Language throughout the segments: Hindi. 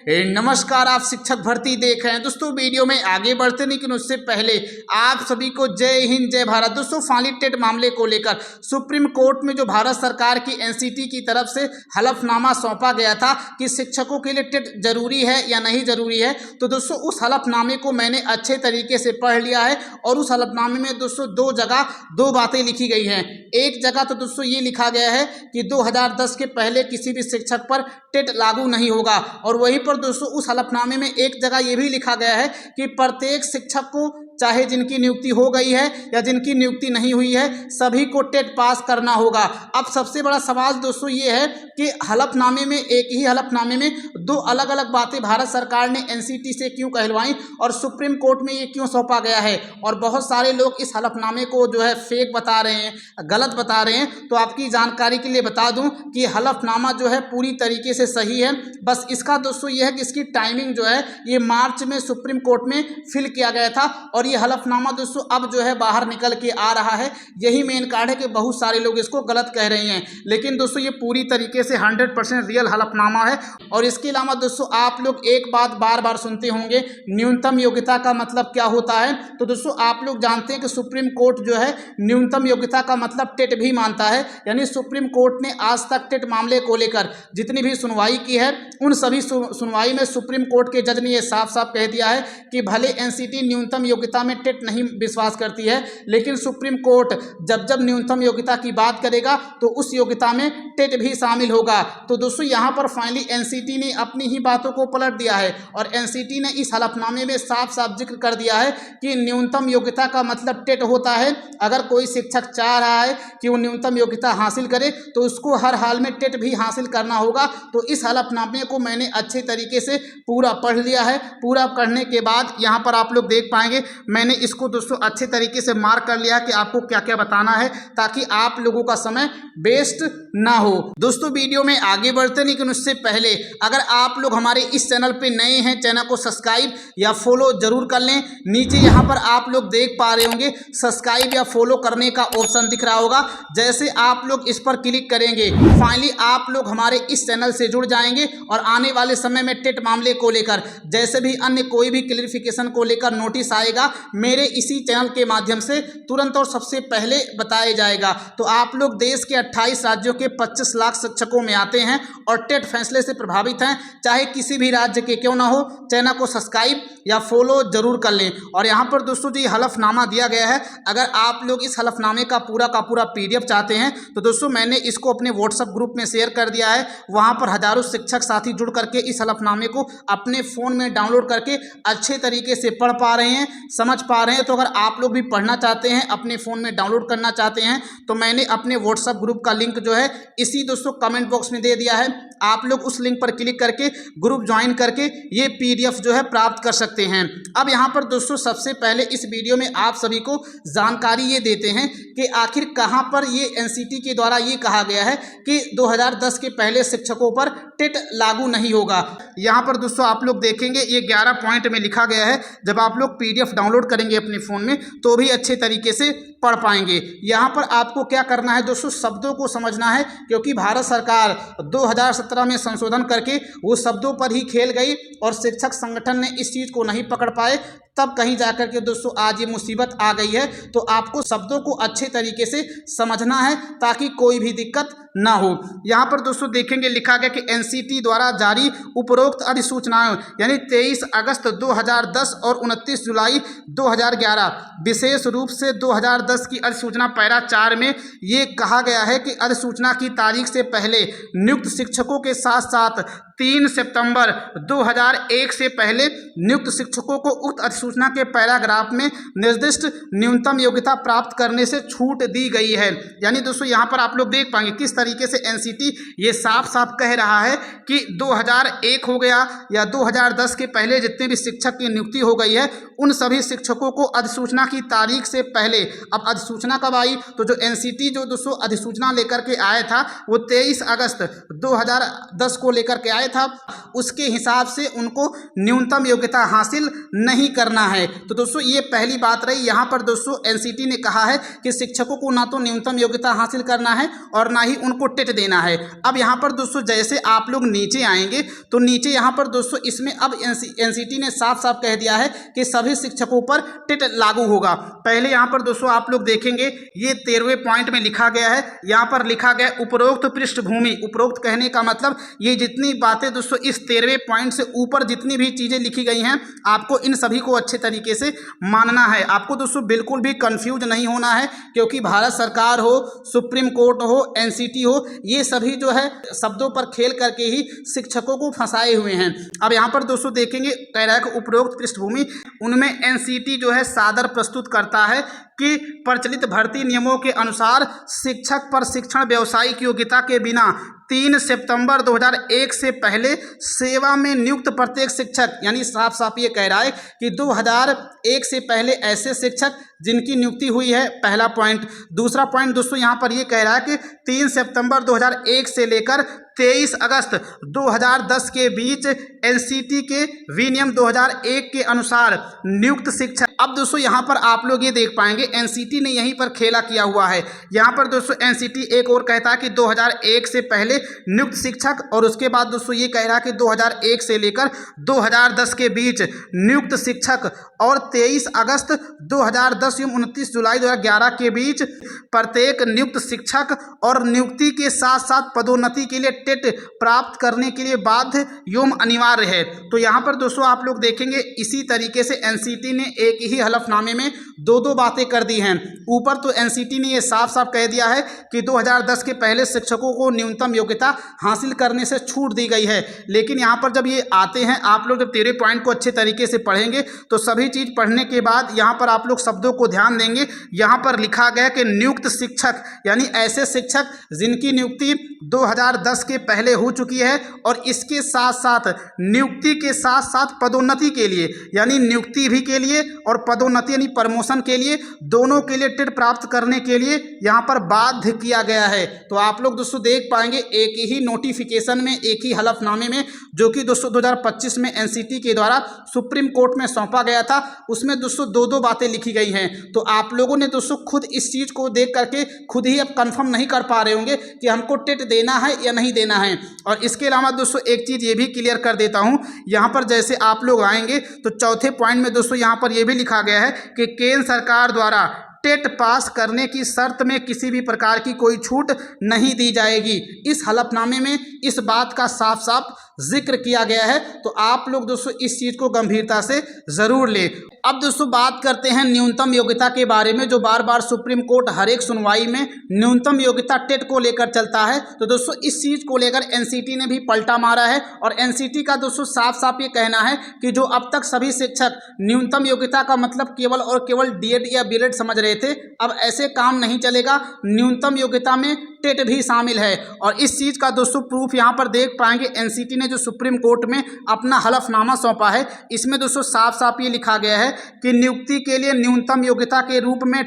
नमस्कार, आप शिक्षक भर्ती देख रहे हैं। दोस्तों वीडियो में आगे बढ़ते लेकिन उससे पहले आप सभी को जय हिंद जय भारत। दोस्तों फाइनली टेट मामले को लेकर सुप्रीम कोर्ट में जो भारत सरकार की एनसीटी की तरफ से हलफनामा सौंपा गया था कि शिक्षकों के लिए टेट जरूरी है या नहीं जरूरी है, तो दोस्तों उस हलफनामे को मैंने अच्छे तरीके से पढ़ लिया है। और उस हलफनामे में दोस्तों दो जगह दो बातें लिखी गई हैं। एक जगह तो दोस्तों ये लिखा गया है कि 2010 के पहले किसी भी शिक्षक पर टेट लागू नहीं होगा, और वहीं पर दोस्तों उस हलफनामे में एक जगह यह भी लिखा गया है कि प्रत्येक शिक्षक को, चाहे जिनकी नियुक्ति हो गई है या जिनकी नियुक्ति नहीं हुई है, सभी को टेट पास करना होगा। अब सबसे बड़ा सवाल दोस्तों ये है कि हलफनामे में, एक ही हलफनामे में दो अलग अलग बातें भारत सरकार ने एनसीटी से क्यों कहलवाई और सुप्रीम कोर्ट में ये क्यों सौंपा गया है। और बहुत सारे लोग इस हलफनामे को जो है फेक बता रहे हैं, गलत बता रहे हैं। तो आपकी जानकारी के लिए बता दूं कि हलफनामा जो है पूरी तरीके से सही है। बस इसका दोस्तों यह है कि इसकी टाइमिंग जो है ये मार्च में सुप्रीम कोर्ट में फिल किया गया था, और ये हलफनामा दोस्तों अब जो है बाहर निकल के आ रहा है। यही मेन कारण है कि बहुत सारे लोग इसको गलत कह रहे हैं, लेकिन दोस्तों ये पूरी तरीके से 100% रियल हलफनामा है। और इसके अलावा दोस्तों आप लोग एक बात बार बार सुनते होंगे, न्यूनतम योग्यता का मतलब क्या होता है। तो दोस्तों आप लोग जानते हैं कि सुप्रीम कोर्ट जो है न्यूनतम योग्यता का मतलब टेट भी मानता है। यानी सुप्रीम कोर्ट ने आज तक टेट मामले को लेकर जितनी भी सुनवाई की है, उन सभी सुनवाई में सुप्रीम कोर्ट के जज ने यह साफ साफ कह दिया है कि भले एनसीटी न्यूनतम योग्यता में टेट नहीं विश्वास करती है, लेकिन सुप्रीम कोर्ट जब जब न्यूनतम योग्यता की बात करेगा तो उस योग्यता में टेट भी शामिल होगा। तो दोस्तों यहाँ पर फाइनली एनसीटी ने अपनी ही बातों को पलट दिया है, और एनसीटी ने इस हलफनामे में साफ साफ जिक्र कर दिया है कि न्यूनतम योग्यता का मतलब टेट होता है। अगर कोई शिक्षक चाह रहा है कि वो न्यूनतम योग्यता हासिल करे तो उसको हर हाल में टेट भी हासिल करना होगा। तो इस हलफनामे को मैंने अच्छे तरीके से पूरा पढ़ लिया है। पूरा पढ़ने के बाद यहाँ पर आप लोग देख पाएंगे मैंने इसको दोस्तों अच्छे तरीके से मार्क कर लिया कि आपको क्या क्या बताना है, ताकि आप लोगों का समय वेस्ट ना हो। दोस्तों वीडियो में आगे बढ़ते लेकिन उससे पहले अगर आप लोग हमारे इस चैनल पे नए हैं, चैनल को सब्सक्राइब या फॉलो जरूर कर लें। नीचे यहाँ पर आप लोग देख पा रहे होंगे सब्सक्राइब या फॉलो करने का ऑप्शन दिख रहा होगा। जैसे आप लोग इस पर क्लिक करेंगे फाइनली आप लोग हमारे इस चैनल से जुड़ जाएंगे, और आने वाले समय में टेट मामले को लेकर जैसे भी अन्य कोई भी क्लियरिफिकेशन को लेकर नोटिस आएगा, मेरे इसी चैनल के माध्यम से तुरंत और सबसे पहले बताया जाएगा। तो आप लोग देश के 28 राज्यों के 25 लाख शिक्षकों में आते हैं और टेट फैसले से प्रभावित हैं, चाहे किसी भी राज्य के क्यों ना हो, चैनल को सब्सक्राइब या फॉलो जरूर कर लें। और यहाँ पर दोस्तों जो हलफनामा दिया गया है, अगर आप लोग इस हलफनामे का पूरा पीडीएफ चाहते हैं तो दोस्तों मैंने इसको अपने व्हाट्सएप ग्रुप में शेयर कर दिया है। वहाँ पर हजारों शिक्षक साथी जुड़ करके इस हलफनामे को अपने फ़ोन में डाउनलोड करके अच्छे तरीके से पढ़ पा रहे हैं, समझ पा रहे हैं। तो अगर आप लोग भी पढ़ना चाहते हैं, अपने फ़ोन में डाउनलोड करना चाहते हैं, तो मैंने अपने व्हाट्सएप ग्रुप का लिंक जो है इसी दोस्तों कमेंट बॉक्स में दे दिया है। आप लोग उस लिंक पर क्लिक करके ग्रुप ज्वाइन करके ये पीडीएफ जो है प्राप्त कर सकते हैं। अब यहाँ पर दोस्तों सबसे पहले इस वीडियो में आप सभी को जानकारी ये देते हैं कि आखिर कहाँ पर ये एनसीटी के द्वारा ये कहा गया है कि 2010 के पहले शिक्षकों पर टेट लागू नहीं होगा। यहाँ पर दोस्तों आप लोग देखेंगे ये 11 पॉइंट में लिखा गया है। जब आप लोग पीडीएफ डाउनलोड करेंगे अपने फ़ोन में तो भी अच्छे तरीके से पढ़ पाएंगे। यहाँ पर आपको क्या करना है दोस्तों, शब्दों को समझना है, क्योंकि भारत सरकार 2017 में संशोधन करके वो शब्दों पर ही खेल गई और शिक्षक संगठन ने इस चीज़ को नहीं पकड़ पाए, तब कहीं जाकर के दोस्तों आज ये मुसीबत आ गई है। तो आपको शब्दों को अच्छे तरीके से समझना है ताकि कोई भी दिक्कत ना हो। यहाँ पर दोस्तों देखेंगे लिखा गया कि एनसीटी द्वारा जारी उपरोक्त अधिसूचनाएं यानी 23 अगस्त 2010 और 29 जुलाई 2011, विशेष रूप से 2010 की अधिसूचना पैरा 4 में ये कहा गया है कि अधिसूचना की तारीख से पहले नियुक्त शिक्षकों के साथ साथ 3 सितंबर 2001 से पहले नियुक्त शिक्षकों को उक्त अधिसूचना के पैराग्राफ में निर्दिष्ट न्यूनतम योग्यता प्राप्त करने से छूट दी गई है। यानी दोस्तों यहाँ पर आप लोग देख पाएंगे किस तरीके से एनसीटी ये साफ साफ कह रहा है कि 2001 हो गया या 2010 के पहले जितने भी शिक्षक की नियुक्ति हो गई है, उन सभी शिक्षकों को अधिसूचना की तारीख से पहले। अब अधिसूचना कब आई, तो जो एनसीटी जो दोस्तों अधिसूचना लेकर के आया था वो 23 अगस्त 2010 को लेकर के आए था उसके हिसाब से उनको न्यूनतम योग्यता हासिल नहीं करना है। तो दोस्तों ये पहली बात रही। यहाँ पर दोस्तों एनसीटी ने कहा है कि शिक्षकों को ना तो न्यूनतम योग्यता हासिल करना है और ना ही उनको टेट देना है। अब यहाँ पर दोस्तों जैसे आप लोग नीचे आएंगे तो नीचे यहाँ पर दोस्तों इसमें अब एनसीटी ने साफ साफ कह दिया है कि सभी शिक्षकों पर टेट लागू होगा। पहले यहाँ पर दोस्तों आप लोग देखेंगे ये 13वें पॉइंट में लिखा गया है। यहाँ पर लिखा गया उपरोक्त पृष्ठभूमि। उपरोक्त कहने का मतलब ये जितनी बातें दोस्तों इस 13वें पॉइंट से ऊपर जितनी भी चीजें लिखी गई हैं आपको इन सभी को अच्छे तरीके से मानना है। आपको दोस्तों बिल्कुल भी कंफ्यूज नहीं होना है, क्योंकि भारत सरकार हो, सुप्रीम कोर्ट हो, एनसीटी हो, ये सभी जो है शब्दों पर खेल करके ही शिक्षकों को फंसाए हुए हैं। अब यहाँ पर दोस्तों देखेंगे कह रहा है कि उपरोक्त पृष्ठभूमि उनमें एनसीटी जो है सादर प्रस्तुत करता है कि प्रचलित भर्ती नियमों के अनुसार शिक्षक पर शिक्षण व्यावसायिक योग्यता के बिना 3 सितंबर 2001 से पहले सेवा में नियुक्त प्रत्येक शिक्षक, यानी साफ साफ ये कह रहा है कि 2001 से पहले ऐसे शिक्षक जिनकी नियुक्ति हुई है, पहला पॉइंट। दूसरा पॉइंट दोस्तों यहाँ पर ये कह रहा है कि 3 सितंबर 2001 से लेकर 23 अगस्त 2010 के बीच एनसीटी के विनियम 2001 के अनुसार नियुक्त शिक्षक। अब दोस्तों यहाँ पर आप लोग ये देख पाएंगे एनसीटी ने यहीं पर खेला किया हुआ है। यहाँ पर दोस्तों एनसीटी एक और कहता है कि 2001 से पहले नियुक्त शिक्षक, और उसके बाद दोस्तों ये कह रहा है कि 2001 से लेकर 2010 के बीच नियुक्त शिक्षक, और 23 अगस्त 2010 एवं 29 जुलाई 2011 के बीच प्रत्येक नियुक्त शिक्षक और नियुक्ति के साथ साथ पदोन्नति के लिए टेट प्राप्त करने के लिए बाध्य एवं अनिवार्य है। तो यहाँ पर दोस्तों आप लोग देखेंगे इसी तरीके से एनसीटी ने एक ही हलफनामे में दो बातें कर दी हैं। ऊपर तो एनसीटी ने ये साफ साफ कह दिया है कि 2010 के पहले शिक्षकों को न्यूनतम योग्यता हासिल करने से छूट दी गई है, लेकिन यहाँ पर जब ये आते हैं आप लोग जब 13 पॉइंट को अच्छे तरीके से पढ़ेंगे तो सभी चीज़ पढ़ने के बाद यहाँ पर आप लोग शब्दों को ध्यान देंगे। यहाँ पर लिखा गया कि नियुक्त शिक्षक, यानी ऐसे शिक्षक जिनकी नियुक्ति 2010 के पहले हो चुकी है और इसके साथ साथ नियुक्ति के साथ साथ पदोन्नति के लिए, यानी नियुक्ति भी के लिए और पदोन्नति यानी प्रमोशन के लिए, दोनों के लिए टेट प्राप्त करने के लिए यहाँ पर बाध्य किया गया है। तो आप लोग दोस्तों देख पाएंगे एक ही नोटिफिकेशन में, एक ही हलफनामे में, जो कि दोस्तों 2025 में एनसीटी के द्वारा सुप्रीम कोर्ट में सौंपा गया था, उसमें दोस्तों दो बातें लिखी गई हैं। तो आप लोगों ने दोस्तों खुद इस चीज़ को देख करके खुद ही अब कंफर्म नहीं कर पा रहे होंगे कि हमको टेट देना है या नहीं देना है। और इसके अलावा दोस्तों एक चीज़ ये भी क्लियर कर देता हूँ, यहाँ पर जैसे आप लोग आएंगे तो चौथे पॉइंट में दोस्तों यहाँ पर यह भी लिखा गया है कि केंद्र सरकार द्वारा टेट पास करने की शर्त में किसी भी प्रकार की कोई छूट नहीं दी जाएगी। इस हलफनामे में इस बात का साफ साफ जिक्र किया गया है। तो आप लोग दोस्तों इस चीज़ को गंभीरता से ज़रूर लें। अब दोस्तों बात करते हैं न्यूनतम योग्यता के बारे में, जो बार बार सुप्रीम कोर्ट हर एक सुनवाई में न्यूनतम योग्यता टेट को लेकर चलता है। तो दोस्तों इस चीज़ को लेकर एनसीटी ने भी पलटा मारा है, और एनसीटी का दोस्तों साफ साफ ये कहना है कि जो अब तक सभी शिक्षक न्यूनतम योग्यता का मतलब केवल और केवल डीएड या बीएड समझ रहे थे, अब ऐसे काम नहीं चलेगा। न्यूनतम योग्यता में टेट भी शामिल है, और इस चीज़ का दोस्तों प्रूफ यहाँ पर देख पाएंगे। एनसीटी ने जो सुप्रीम कोर्ट में अपना हलफनामा सौंपा है, इसमें दोस्तों साफ साफ ये लिखा गया है कि नियुक्ति के लिए न्यूनतम योग्यता के रूप में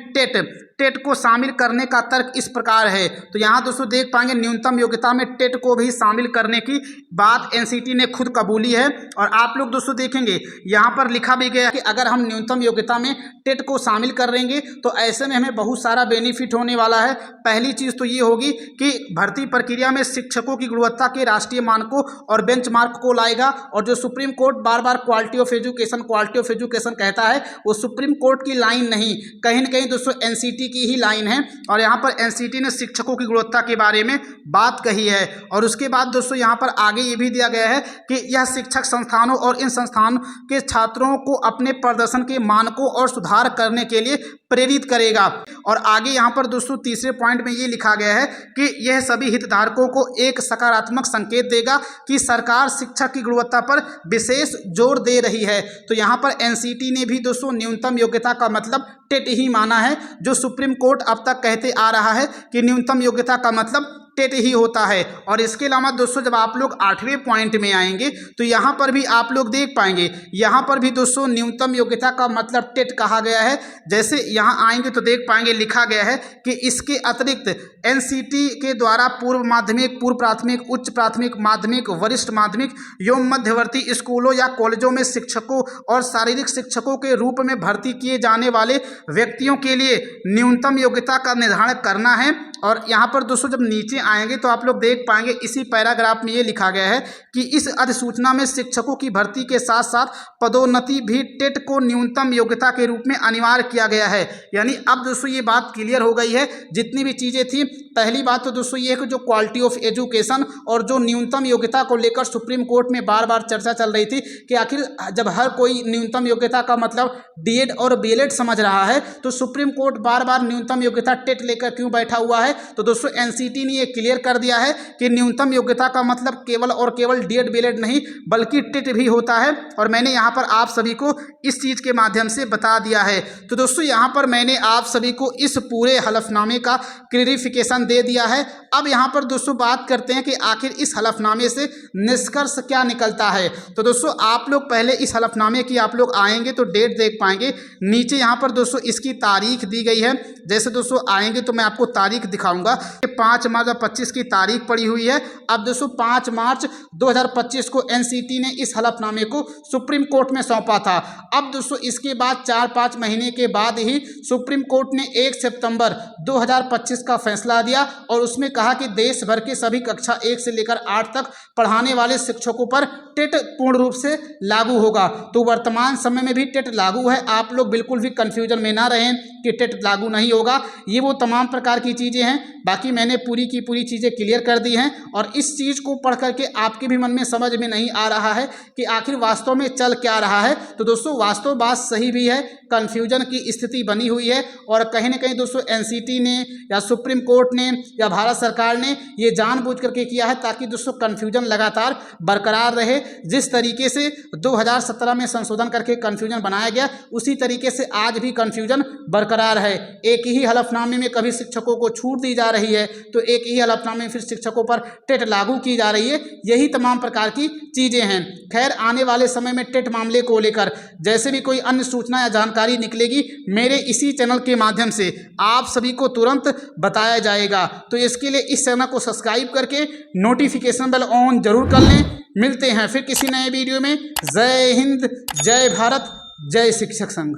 टेट को शामिल करने का तर्क इस प्रकार है। तो यहाँ दोस्तों देख पाएंगे न्यूनतम योग्यता में टेट को भी शामिल करने की बात एनसीटी ने खुद कबूली है। और आप लोग दोस्तों देखेंगे यहाँ पर लिखा भी गया कि अगर हम न्यूनतम योग्यता में टेट को शामिल कर देंगे तो ऐसे में हमें बहुत सारा बेनिफिट होने वाला है। पहली चीज़ तो ये होगी कि भर्ती प्रक्रिया में शिक्षकों की गुणवत्ता के राष्ट्रीय मानकों और बेंचमार्क को लाएगा। और जो supreme court bar bar quality of education कहता है, वो सुप्रीम कोर्ट की लाइन नहीं, कहीं ना कहीं दोस्तों एनसीटी की ही लाइन है। और यहाँ पर एनसीटी ने शिक्षकों की गुणवत्ता के बारे में बात कही है। और उसके बाद दोस्तों यहाँ पर आगे ये भी दिया गया है कि यह शिक्षक संस्थानों और इन संस्थानों के छात्रों को अपने प्रदर्शन के मानकों और सुधार करने के लिए प्रेरित करेगा। और आगे यहाँ पर दोस्तों तीसरे पॉइंट में ये लिखा गया है कि यह सभी हितधारकों को एक सकारात्मक संकेत देगा कि सरकार शिक्षा की गुणवत्ता पर विशेष जोर दे रही है। तो यहाँ पर एनसीटी ने भी दोस्तों न्यूनतम योग्यता का मतलब टेट ही माना है, जो सुप्रीम कोर्ट अब तक कहते आ रहा है कि न्यूनतम योग्यता का मतलब टेट ही होता है। और इसके अलावा दोस्तों जब आप लोग 8वें पॉइंट में आएंगे तो यहाँ पर भी आप लोग देख पाएंगे, यहाँ पर भी दोस्तों न्यूनतम योग्यता का मतलब टेट कहा गया है। जैसे यहाँ आएंगे तो देख पाएंगे लिखा गया है कि इसके अतिरिक्त एनसीटी के द्वारा पूर्व माध्यमिक, पूर्व प्राथमिक, उच्च प्राथमिक, माध्यमिक, वरिष्ठ माध्यमिक एवं मध्यवर्ती स्कूलों या कॉलेजों में शिक्षकों और शारीरिक शिक्षकों के रूप में भर्ती किए जाने वाले व्यक्तियों के लिए न्यूनतम योग्यता का निर्धारण करना है। और यहाँ पर दोस्तों जब नीचे आएंगे तो आप लोग देख पाएंगे इसी पैराग्राफ में ये लिखा गया है कि इस अधिसूचना में शिक्षकों की भर्ती के साथ साथ पदोन्नति भी टेट को न्यूनतम योग्यता के रूप में अनिवार्य किया गया है। यानी अब दोस्तों ये बात क्लियर हो गई है। जितनी भी चीज़ें थी, पहली बात तो दोस्तों ये है कि जो क्वालिटी ऑफ एजुकेशन और जो न्यूनतम योग्यता को लेकर सुप्रीम कोर्ट में बार बार चर्चा चल रही थी कि आखिर जब हर कोई न्यूनतम योग्यता का मतलब डीएड और बीएलएड समझ रहा है तो सुप्रीम कोर्ट बार बार न्यूनतम योग्यता टेट लेकर क्यों बैठा हुआ है। तो दोस्तों एनसीटी ने ये क्लियर कर दिया है कि न्यूनतम योग्यता का मतलब केवल और केवल डीएड बीएलएड नहीं बल्कि टेट भी होता है। और मैंने यहाँ पर आप सभी को इस चीज़ के माध्यम से बता दिया है। तो दोस्तों यहाँ पर मैंने आप सभी को इस पूरे हलफनामे का क्लियरिफिकेशन दे दिया है। अब यहाँ पर दोस्तों बात करते हैं कि आखिर इस हलफनामे से निष्कर्ष क्या निकलता है। तो दोस्तों आप लोग पहले इस हलफनामे की आप लोग आएंगे तो डेट देख पाएंगे, नीचे यहाँ पर दोस्तों इसकी तारीख दी गई है। जैसे दोस्तों आएंगे तो मैं आपको तारीख दिखाऊंगा कि 5 मार्च 2025 की तारीख पड़ी हुई है। अब दोस्तों 5 मार्च 2025 को एनसीटी ने इस हलफनामे को सुप्रीम कोर्ट में सौंपा था। अब दोस्तों इसके बाद 4-5 महीने के बाद ही सुप्रीम कोर्ट ने 1 सितंबर 2025 का फैसला दिया और उसमें कहा कि देश भर के सभी कक्षा 1 से लेकर 8 तक पढ़ाने वाले शिक्षकों पर टेट पूर्ण रूप से लागू होगा। तो वर्तमान समय में भी टेट लागू है, आप लोग बिल्कुल भी कंफ्यूजन में ना रहें कि टेट लागू नहीं होगा। ये वो तमाम प्रकार की चीज़ें हैं, बाकी मैंने पूरी की पूरी चीज़ें क्लियर कर दी हैं। और इस चीज़ को पढ़ करके आपके भी मन में समझ में नहीं आ रहा है कि आखिर वास्तव में चल क्या रहा है। तो दोस्तों वास्तव बात सही भी है, कन्फ्यूजन की स्थिति बनी हुई है। और कहीं ना कहीं दोस्तों एनसीटी ने या सुप्रीम कोर्ट ने या भारत सरकार ने ये जानबूझ करके किया है ताकि दोस्तों कन्फ्यूजन लगातार बरकरार रहे। जिस तरीके से 2017 में संशोधन करके कन्फ्यूजन बनाया गया उसी तरीके से आज भी कन्फ्यूजन बरकरार है। एक ही हलफनामे में कभी शिक्षकों को छूट दी जा रही है तो एक ही हलफनामे में फिर शिक्षकों पर टेट लागू की जा रही है। यही तमाम प्रकार की चीज़ें हैं। खैर आने वाले समय में टेट मामले को लेकर जैसे भी कोई अन्य सूचना या जानकारी निकलेगी मेरे इसी चैनल के माध्यम से आप सभी को तुरंत बताया जाएगा। तो इसके लिए इस चैनल को सब्सक्राइब करके नोटिफिकेशन बेल ऑन जरूर कर लें। मिलते हैं फिर किसी नए वीडियो में। जय हिंद, जय भारत, जय शिक्षक संघ।